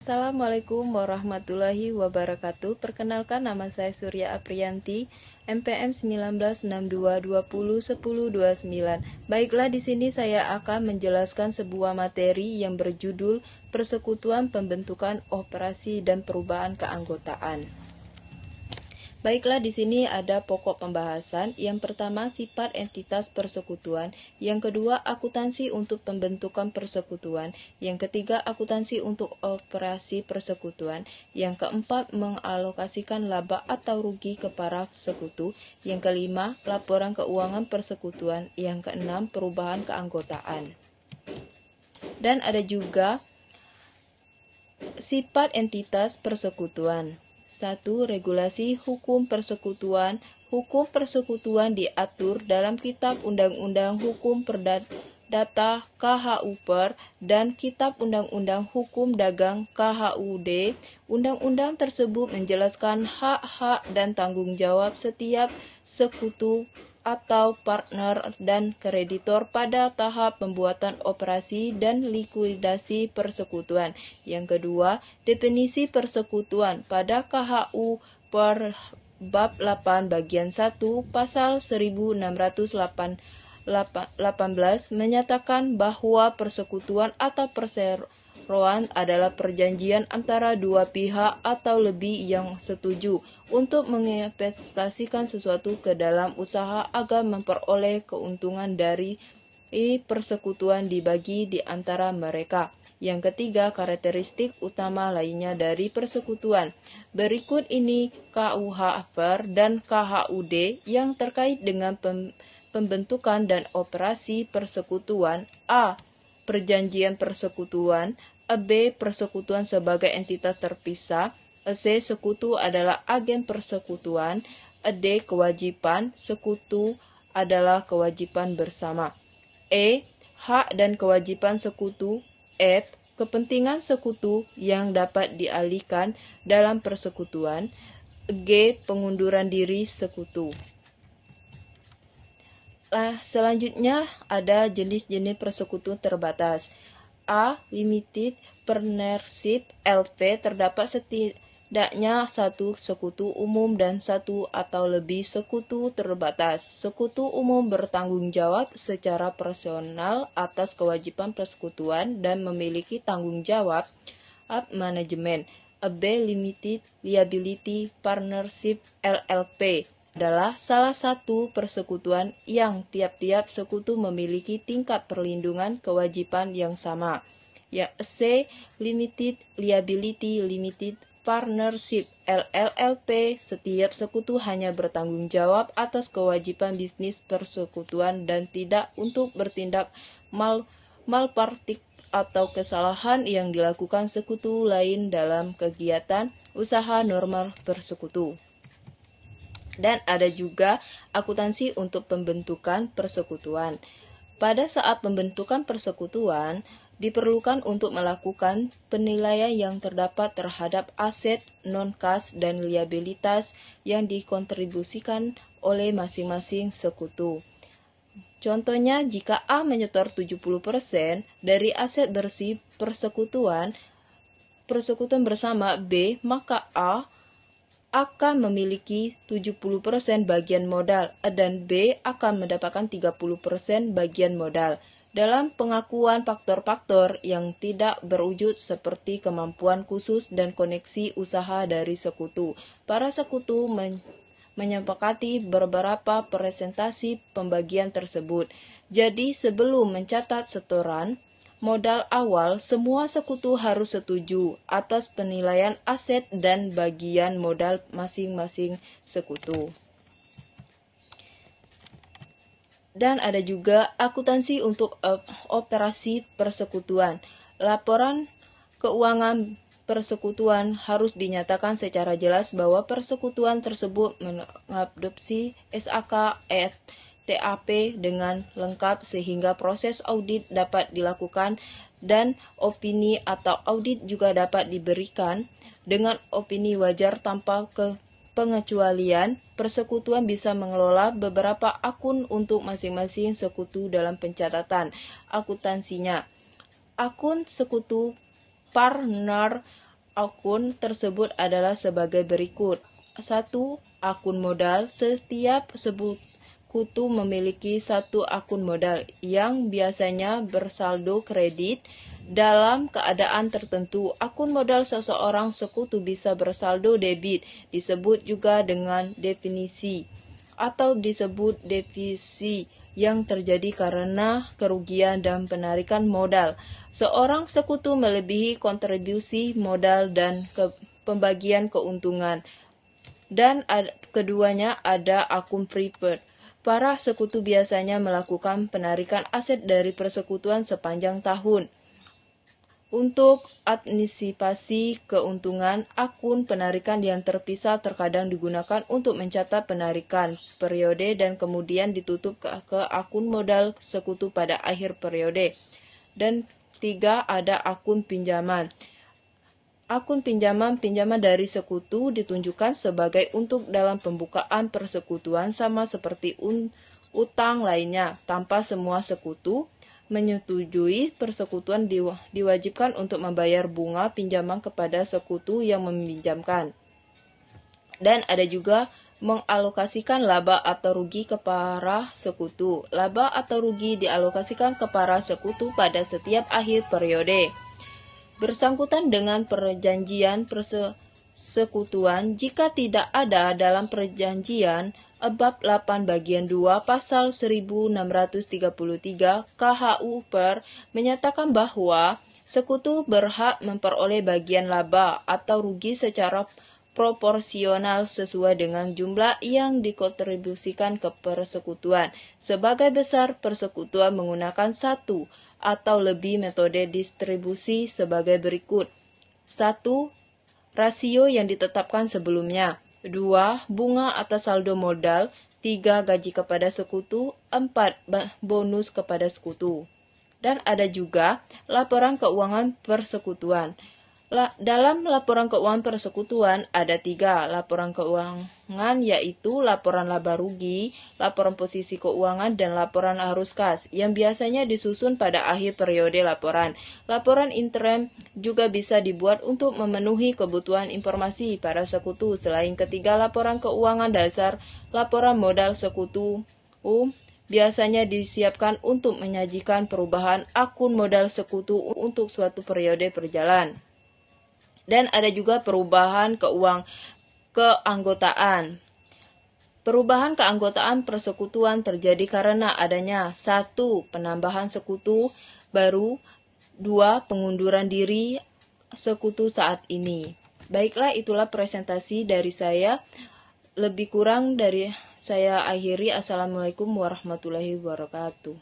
Assalamualaikum warahmatullahi wabarakatuh. Perkenalkan, nama saya Surya Apriyanti, MPM 1962201029. Baiklah, di sini saya akan menjelaskan sebuah materi yang berjudul Persekutuan Pembentukan Operasi dan Perubahan Keanggotaan. Baiklah, di sini ada pokok pembahasan. Yang pertama, sifat entitas persekutuan. Yang kedua, akuntansi untuk pembentukan persekutuan. Yang ketiga, akuntansi untuk operasi persekutuan. Yang keempat, mengalokasikan laba atau rugi ke para sekutu. Yang kelima, laporan keuangan persekutuan. Yang keenam, perubahan keanggotaan. Dan ada juga sifat entitas persekutuan. 1. Regulasi hukum persekutuan. Hukum persekutuan diatur dalam Kitab Undang-Undang Hukum Perdata KHU-PER dan Kitab Undang-Undang Hukum Dagang KHUD. Undang-undang tersebut menjelaskan hak-hak dan tanggung jawab setiap sekutu atau partner dan kreditor pada tahap pembuatan operasi dan likuidasi persekutuan. Yang kedua, definisi persekutuan pada KHU per bab 8 bagian 1 pasal 1618 menyatakan bahwa persekutuan atau perseroan adalah perjanjian antara dua pihak atau lebih yang setuju untuk menginvestasikan sesuatu ke dalam usaha agar memperoleh keuntungan dari persekutuan dibagi di antara mereka. Yang ketiga, karakteristik utama lainnya dari persekutuan. Berikut ini KUH PER dan KHUD yang terkait dengan pembentukan dan operasi persekutuan. A. Perjanjian persekutuan. B. Persekutuan sebagai entitas terpisah. C. Sekutu adalah agen persekutuan. D. Kewajiban sekutu adalah kewajiban bersama. E. Hak dan kewajiban sekutu. F. Kepentingan sekutu yang dapat dialihkan dalam persekutuan. G. Pengunduran diri sekutu. Selanjutnya ada jenis-jenis persekutuan terbatas. A. Limited Partnership LP, terdapat setidaknya satu sekutu umum dan satu atau lebih sekutu terbatas. Sekutu umum bertanggung jawab secara personal atas kewajiban persekutuan dan memiliki tanggung jawab manajemen. B. Limited Liability Partnership LLP adalah salah satu persekutuan yang tiap-tiap sekutu memiliki tingkat perlindungan kewajiban yang sama. Ya, C. Limited Liability Limited Partnership LLP, setiap sekutu hanya bertanggung jawab atas kewajiban bisnis persekutuan dan tidak untuk bertindak malpraktik atau kesalahan yang dilakukan sekutu lain dalam kegiatan usaha normal persekutu. Dan ada juga akuntansi untuk pembentukan persekutuan. Pada saat pembentukan persekutuan, diperlukan untuk melakukan penilaian yang terdapat terhadap aset, non-kas, dan liabilitas yang dikontribusikan oleh masing-masing sekutu. Contohnya, jika A menyetor 70% dari aset bersih persekutuan bersama B, maka A akan memiliki 70% bagian modal dan B akan mendapatkan 30% bagian modal. Dalam pengakuan faktor-faktor yang tidak berwujud seperti kemampuan khusus dan koneksi usaha dari sekutu, para sekutu menyepakati beberapa presentasi pembagian tersebut. Jadi sebelum mencatat setoran modal awal, semua sekutu harus setuju atas penilaian aset dan bagian modal masing-masing sekutu. Dan ada juga akuntansi untuk operasi persekutuan. Laporan keuangan persekutuan harus dinyatakan secara jelas bahwa persekutuan tersebut mengadopsi SAK TAP dengan lengkap sehingga proses audit dapat dilakukan dan opini atau audit juga dapat diberikan dengan opini wajar tanpa pengecualian, persekutuan bisa mengelola beberapa akun untuk masing-masing sekutu dalam pencatatan akuntansinya. Akun sekutu partner akun tersebut adalah sebagai berikut. 1. Akun modal. Setiap sekutu memiliki satu akun modal yang biasanya bersaldo kredit. Dalam keadaan tertentu, akun modal seseorang sekutu bisa bersaldo debit, disebut juga dengan definisi atau disebut defisi yang terjadi karena kerugian dan penarikan modal. Seorang sekutu melebihi kontribusi modal dan pembagian keuntungan. Dan keduanya ada akun preferred. Para sekutu biasanya melakukan penarikan aset dari persekutuan sepanjang tahun. Untuk antisipasi keuntungan, akun penarikan yang terpisah terkadang digunakan untuk mencatat penarikan periode dan kemudian ditutup ke akun modal sekutu pada akhir periode. Dan 3. Ada akun pinjaman. Akun pinjaman dari sekutu ditunjukkan sebagai untuk dalam pembukaan persekutuan sama seperti utang lainnya. Tanpa semua sekutu menyetujui, persekutuan diwajibkan untuk membayar bunga pinjaman kepada sekutu yang meminjamkan. Dan ada juga mengalokasikan laba atau rugi ke para sekutu. Laba atau rugi dialokasikan ke para sekutu pada setiap akhir periode. Bersangkutan dengan perjanjian persekutuan, jika tidak ada dalam perjanjian, Bab 8 bagian 2 pasal 1633 KHU Per menyatakan bahwa sekutu berhak memperoleh bagian laba atau rugi secara proporsional sesuai dengan jumlah yang dikontribusikan ke persekutuan. Sebagai besar, persekutuan menggunakan satu atau lebih metode distribusi sebagai berikut. 1. Rasio yang ditetapkan sebelumnya. 2. Bunga atas saldo modal. 3. Gaji kepada sekutu. 4. Bonus kepada sekutu. Dan ada juga laporan keuangan persekutuan. Dalam laporan keuangan persekutuan ada 3 laporan keuangan, yaitu laporan laba rugi, laporan posisi keuangan, dan laporan arus kas, yang biasanya disusun pada akhir periode laporan. Laporan interim juga bisa dibuat untuk memenuhi kebutuhan informasi para sekutu. Selain ketiga laporan keuangan dasar, laporan modal sekutu biasanya disiapkan untuk menyajikan perubahan akun modal sekutu untuk suatu periode berjalan. Dan ada juga perubahan keanggotaan. Perubahan keanggotaan persekutuan terjadi karena adanya 1. Penambahan sekutu baru. 2. Pengunduran diri sekutu saat ini. Baiklah, itulah presentasi dari saya. Lebih kurang dari saya akhiri. Assalamualaikum warahmatullahi wabarakatuh.